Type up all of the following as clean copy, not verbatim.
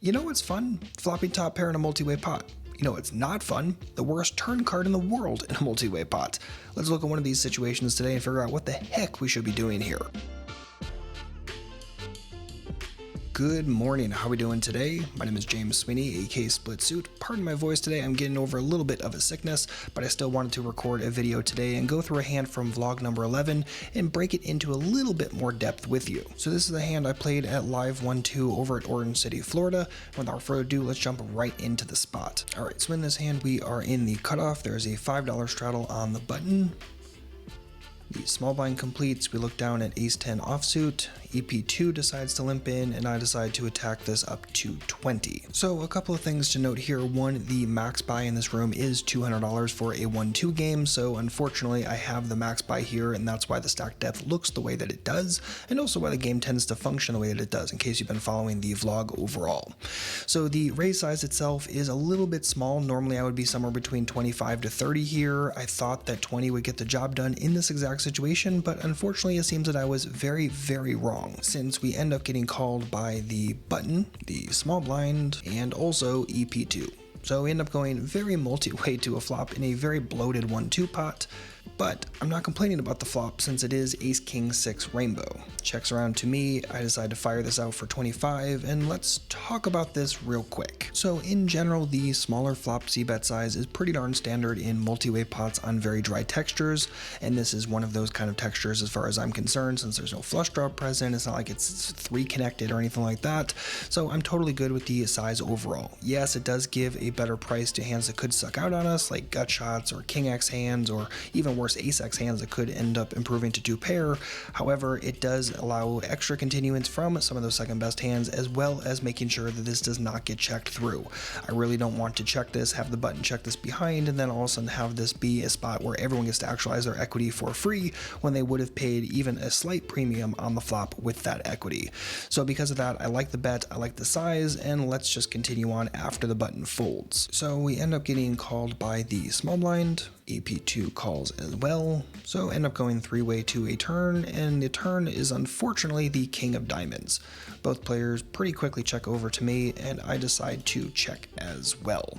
You know what's fun? Flopping top pair in a multi-way pot. You know what's not fun? The worst turn card in the world in a multi-way pot. Let's look at one of these situations today and figure out what the heck we should be doing here. Good morning, how are we doing today? My name is James Sweeney, aka Split Suit. Pardon my voice today, I'm getting over a little bit of a sickness, but I still wanted to record a video today and go through a hand from vlog number 11 and break it into a little bit more depth with you. So this is the hand I played at Live 1-2 over at Orange City, Florida. Without further ado, let's jump right into the spot. Alright, so in this hand we are in the cutoff. There's a $5 straddle on the button. The small blind completes, we look down at Ace 10 offsuit, EP2 decides to limp in, and I decide to attack this up to 20. So a couple of things to note here. One, the max buy in this room is $200 for a 1-2 game, so unfortunately I have the max buy here, and that's why the stack depth looks the way that it does, and also why the game tends to function the way that it does, in case you've been following the vlog overall. So the raise size itself is a little bit small. Normally I would be somewhere between 25 to 30 here. I thought that 20 would get the job done in this exact situation, but unfortunately it seems that I was very, very wrong, since we end up getting called by the button, the small blind, and also EP2. So we end up going very multi-way to a flop in a very bloated 1-2 pot, but I'm not complaining about the flop since it is Ace King 6 Rainbow. Checks around to me, I decide to fire this out for 25, and let's talk about this real quick. So in general, the smaller flop c-bet size is pretty darn standard in multi-way pots on very dry textures, and this is one of those kind of textures as far as I'm concerned, since there's no flush draw present. It's not like it's 3 connected or anything like that, so I'm totally good with the size overall. Yes, it does give a better price to hands that could suck out on us, like gut shots or King X hands, or even worse, Ace X hands that could end up improving to 2 pair. However, it does allow extra continuance from some of those second best hands, as well as making sure that this does not get checked through. I really don't want to check this, have the button check this behind, and then all of a sudden have this be a spot where everyone gets to actualize their equity for free when they would have paid even a slight premium on the flop with that equity. So because of that, I like the bet, I like the size, and let's just continue on after the button folds. So we end up getting called by the small blind, EP2 calls as well, so end up going 3-way to a turn, and the turn is unfortunately the king of diamonds. Both players pretty quickly check over to me, and I decide to check as well.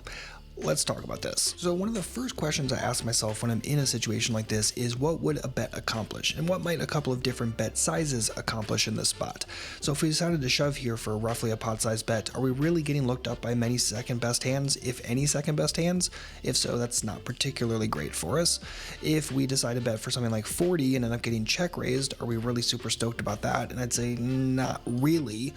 Let's talk about this. So one of the first questions I ask myself when I'm in a situation like this is, what would a bet accomplish, and what might a couple of different bet sizes accomplish in this spot? So if we decided to shove here for roughly a pot size bet, are we really getting looked up by many second best hands, if any second best hands? If so, that's not particularly great for us. If we decide to bet for something like 40 and end up getting check raised, are we really super stoked about that? And I'd say not really.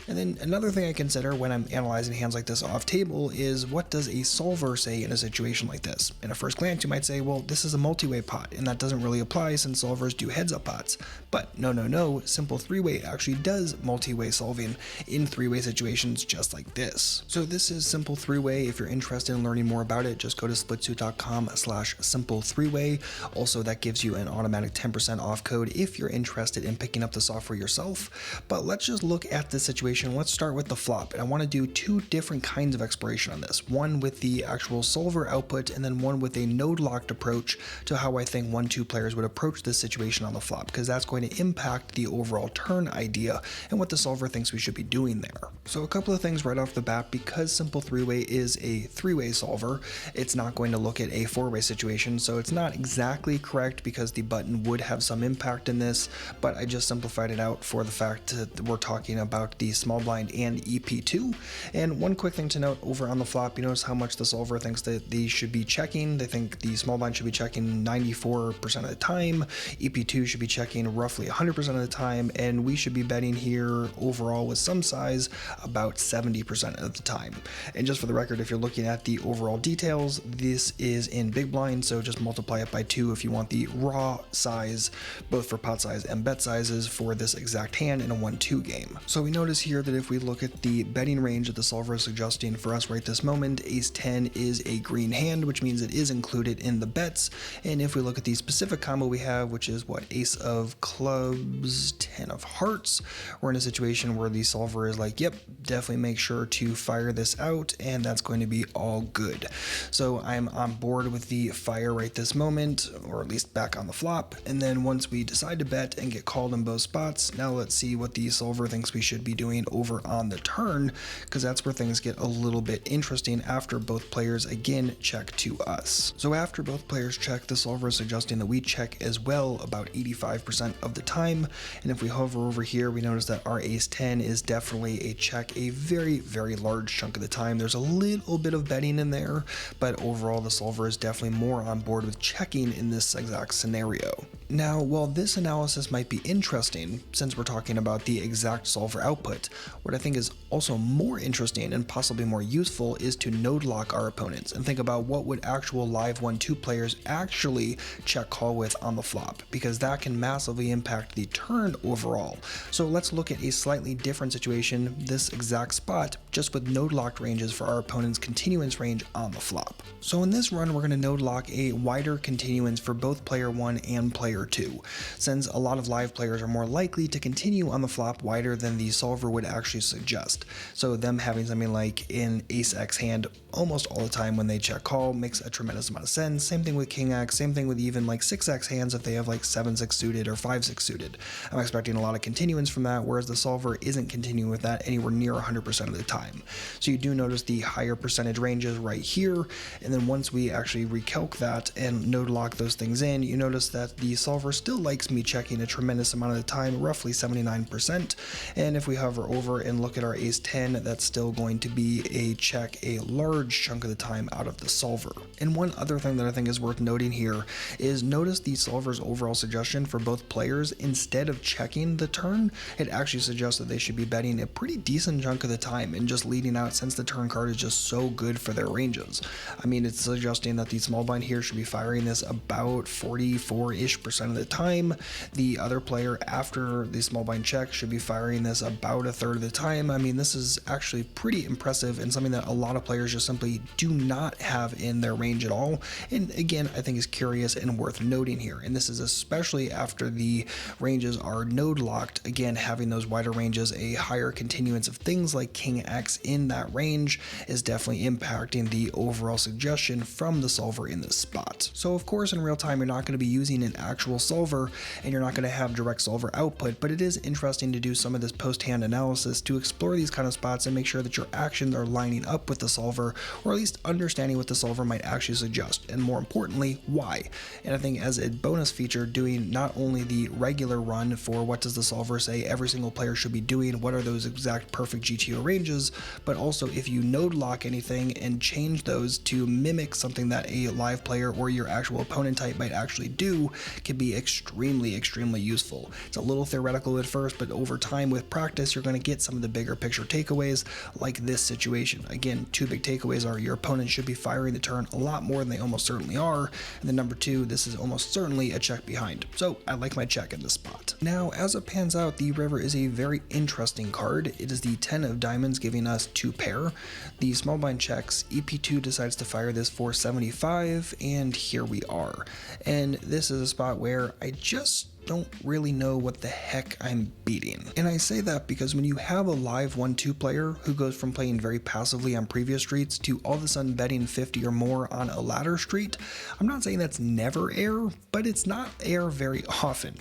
And then another thing I consider when I'm analyzing hands like this off table is, what does a solver say in a situation like this? In a first glance you might say, well, this is a multi-way pot, and that doesn't really apply since solvers do heads up pots. But no, simple 3-way actually does multi-way solving in 3-way situations just like this. So this is simple 3-way. If you're interested in learning more about it, just go to splitsuit.com/simple3way. Also, that gives you an automatic 10% off code if you're interested in picking up the software yourself. But let's just look at this situation. Let's start with the flop, and I want to do 2 different kinds of expiration on this. One with the actual solver output, and then one with a node locked approach to how I think 1-2 players would approach this situation on the flop, because that's going to impact the overall turn idea and what the solver thinks we should be doing there. So a couple of things right off the bat. Because simple 3-way is a 3-way solver, it's not going to look at a 4-way situation, so it's not exactly correct because the button would have some impact in this, but I just simplified it out for the fact that we're talking about the small blind and EP2. And one quick thing to note over on the flop, you notice how much the solver thinks that they should be checking. They think the small blind should be checking 94% of the time, EP2 should be checking roughly 100% of the time, and we should be betting here overall with some size about 70% of the time. And just for the record, if you're looking at the overall details, this is in big blind, so just multiply it by 2 if you want the raw size, both for pot size and bet sizes for this exact hand in a 1-2 game. So we notice here that if we look at the betting range that the solver is suggesting for us right this moment, Ace 10 10 is a green hand, which means it is included in the bets. And if we look at the specific combo we have, which is what, ace of clubs, 10 of hearts, we're in a situation where the solver is like, yep, definitely make sure to fire this out, and that's going to be all good. So I'm on board with the fire right this moment, or at least back on the flop. And then once we decide to bet and get called in both spots, now let's see what the solver thinks we should be doing over on the turn, because that's where things get a little bit interesting after both players again check to us. So after both players check, the solver is suggesting that we check as well about 85% of the time. And if we hover over here, we notice that our ace 10 is definitely a check a very, very large chunk of the time. There's a little bit of betting in there, but overall the solver is definitely more on board with checking in this exact scenario. Now, while this analysis might be interesting, since we're talking about the exact solver output, what I think is also more interesting and possibly more useful is to node lock our opponents and think about what would actual live 1-2 players actually check call with on the flop, because that can massively impact the turn overall. So let's look at a slightly different situation, this exact spot, just with node locked ranges for our opponent's continuance range on the flop. So in this run, we're going to node lock a wider continuance for both player 1 and player 2, since a lot of live players are more likely to continue on the flop wider than the solver would actually suggest. So them having something like an ace x hand almost all the time when they check call makes a tremendous amount of sense. Same thing with king x, same thing with even like 6x hands if they have like 7-6 suited or 5-6 suited. I'm expecting a lot of continuance from that, whereas the solver isn't continuing with that anywhere near 100% of the time. So you do notice the higher percentage ranges right here, and then once we actually recalc that and node lock those things in, you notice that the solver still likes me checking a tremendous amount of the time, roughly 79%. And if we hover over and look at our ace 10, that's still going to be a check a large chunk of the time out of the solver. And one other thing that I think is worth noting here is notice the solver's overall suggestion for both players. Instead of checking the turn, it actually suggests that they should be betting a pretty decent chunk of the time and just leading out, since the turn card is just so good for their ranges. I mean, it's suggesting that the small blind here should be firing this about 44-ish% of the time. The other player after the small blind check should be firing this about a third of the time. I mean, this is actually pretty impressive and something that a lot of players just simply do not have in their range at all. And again, I think is curious and worth noting here. And this is especially after the ranges are node locked. Again, having those wider ranges, a higher continuance of things like king x in that range is definitely impacting the overall suggestion from the solver in this spot. So of course, in real time, you're not going to be using an actual solver and you're not going to have direct solver output, but it is interesting to do some of this post-hand analysis to explore these kind of spots and make sure that your actions are lining up with the solver, or at least understanding what the solver might actually suggest, and more importantly, why. And I think as a bonus feature, doing not only the regular run for what does the solver say every single player should be doing, what are those exact perfect GTO ranges, but also if you node lock anything and change those to mimic something that a live player or your actual opponent type might actually do, can be extremely useful. It's a little theoretical at first, but over time with practice, you're going to get some of the bigger picture takeaways like this situation. Again, two big takeaways are your opponent should be firing the turn a lot more than they almost certainly are, and then number two, this is almost certainly a check behind. So I like my check in this spot. Now, as it pans out, the river is a very interesting card. It is the 10 of diamonds giving us 2 pair. The small blind checks, EP2 decides to fire this for 75, and here we are. And this is a spot where I just don't really know what the heck I'm beating. And I say that because when you have a live 1-2 player who goes from playing very passively on previous streets to all of a sudden betting 50 or more on a ladder street, I'm not saying that's never air, but it's not air very often.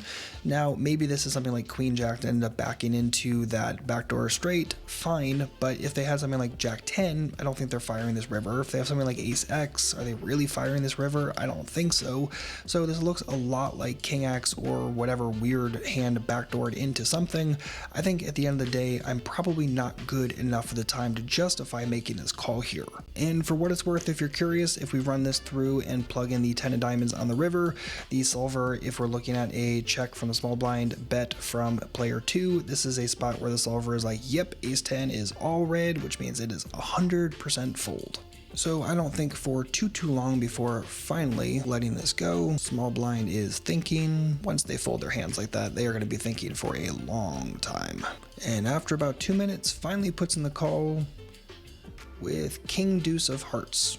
Now, maybe this is something like Queen Jack to end up backing into that backdoor straight, fine, but if they had something like Jack 10, I don't think they're firing this river. If they have something like Ace X, are they really firing this river? I don't think so. So this looks a lot like King X or whatever weird hand backdoored into something. I think at the end of the day, I'm probably not good enough for the time to justify making this call here. And for what it's worth, if you're curious, if we run this through and plug in the 10 of diamonds on the river, the solver, if we're looking at a check from the small blind, bet from player 2, this is a spot where the solver is like, yep, ace 10 is all red, which means it is 100% fold. So I don't think for too long before finally letting this go. Small blind is thinking. Once they fold their hands like that, they are going to be thinking for a long time. And after about 2 minutes, finally puts in the call with King Deuce of Hearts.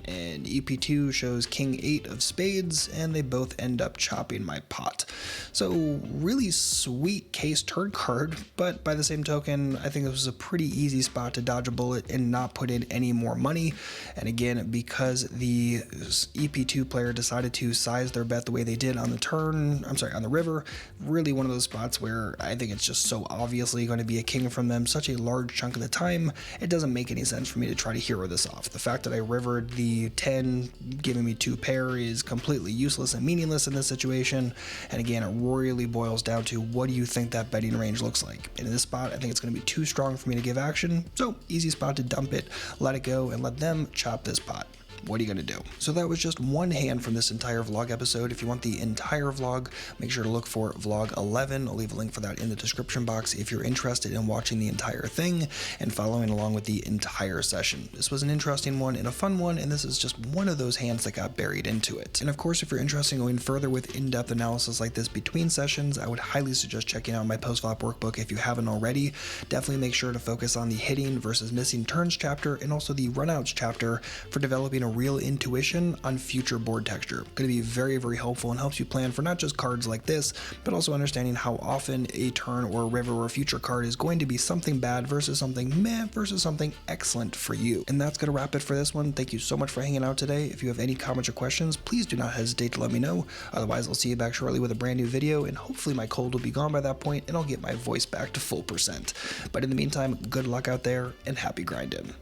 And EP2 shows King 8 of spades, and they both end up chopping my pot. So really sweet case turn card, but by the same token, I think this was a pretty easy spot to dodge a bullet and not put in any more money. And again, because the EP2 player decided to size their bet the way they did on the river, really one of those spots where I think it's just so obviously going to be a king from them such a large chunk of the time, it doesn't make any sense for me to try to hero this off. The fact that I rivered the 10 giving me 2 pair is completely useless and meaningless in this situation, and again it really boils down to what do you think that betting range looks like. And in this spot I think it's going to be too strong for me to give action, so easy spot to dump it, let it go, and let them chop this pot. What are you going to do? So that was just one hand from this entire vlog episode. If you want the entire vlog, make sure to look for vlog 11. I'll leave a link for that in the description box if you're interested in watching the entire thing and following along with the entire session. This was an interesting one and a fun one, and this is just one of those hands that got buried into it. And of course, if you're interested in going further with in-depth analysis like this between sessions, I would highly suggest checking out my post-flop workbook if you haven't already. Definitely make sure to focus on the hitting versus missing turns chapter and also the runouts chapter for developing a real intuition on future board texture. Going to be very, very helpful and helps you plan for not just cards like this, but also understanding how often a turn or a river or a future card is going to be something bad versus something meh versus something excellent for you. And that's going to wrap it for this one. Thank you so much for hanging out today. If you have any comments or questions, please do not hesitate to let me know. Otherwise, I'll see you back shortly with a brand new video, and hopefully my cold will be gone by that point and I'll get my voice back to full %. But in the meantime, good luck out there and happy grinding.